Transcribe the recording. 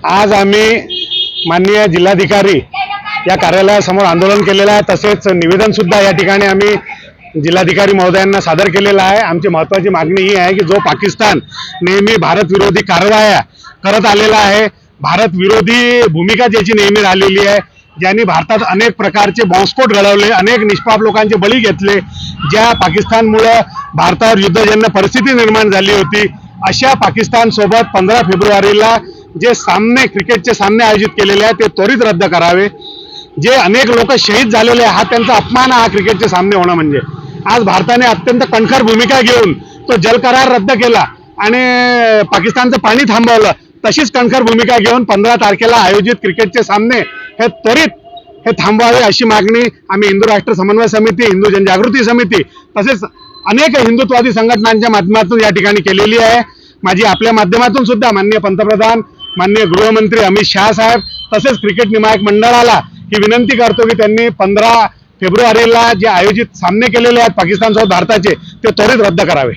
आज आम्ही माननीय जिल्हाधिकारी या कार्यालयासमोर आंदोलन केलेलं आहे। तसेच निवेदन सुद्धा या ठिकाणी आम्ही जिल्हाधिकारी महोदयांना सादर केलेला आहे। आमची महत्त्वाची मागणी ही आहे की जो पाकिस्तान नेहमी भारत विरोधी कारवाया करत आलेला आहे, भारत विरोधी भूमिका ज्याची नेहमी राहिलेली आहे, ज्यांनी भारतात अनेक प्रकारचे बॉम्बस्फोट घडवले, अनेक निष्पाप लोकांचे बळी घेतले, ज्या पाकिस्तानमुळे भारतावर युद्धजन्य परिस्थिती निर्माण झाली होती, अशा पाकिस्तान सोबत 15 फेब्रुवारीला जे सामने क्रिकेटचे सामने आयोजित केलेले आहेत ते त्वरित रद्द करावे। जे अनेक लोक शहीद झालेले हा त्यांचा अपमान हा क्रिकेटचे सामने होणं म्हणजे। आज भारताने अत्यंत कणखर भूमिका घेऊन तो जल करार रद्द केला आणि पाकिस्तानचं पाणी थांबवलं। तशीच कणखर भूमिका घेऊन 15 तारखेला आयोजित क्रिकेटचे सामने हे त्वरित थांबवावे अशी मागणी आम्ही हिंदू राष्ट्र समन्वय समिती, हिंदू जनजागृती समिती तसेच अनेक हिंदुत्ववादी संघटनांच्या माध्यमातून या ठिकाणी केलेली आहे। माझी आपल्या माध्यमातून सुद्धा माननीय पंतप्रधान, माननीय गृहमंत्री अमित शहा साहेब तसेच क्रिकेट नियामक मंडळाला ही विनंती करतो की त्यांनी 15 फेब्रुवारीला जे आयोजित सामने केलेले आहेत पाकिस्तानसोबत भारताचे ते त्वरित रद्द करावे।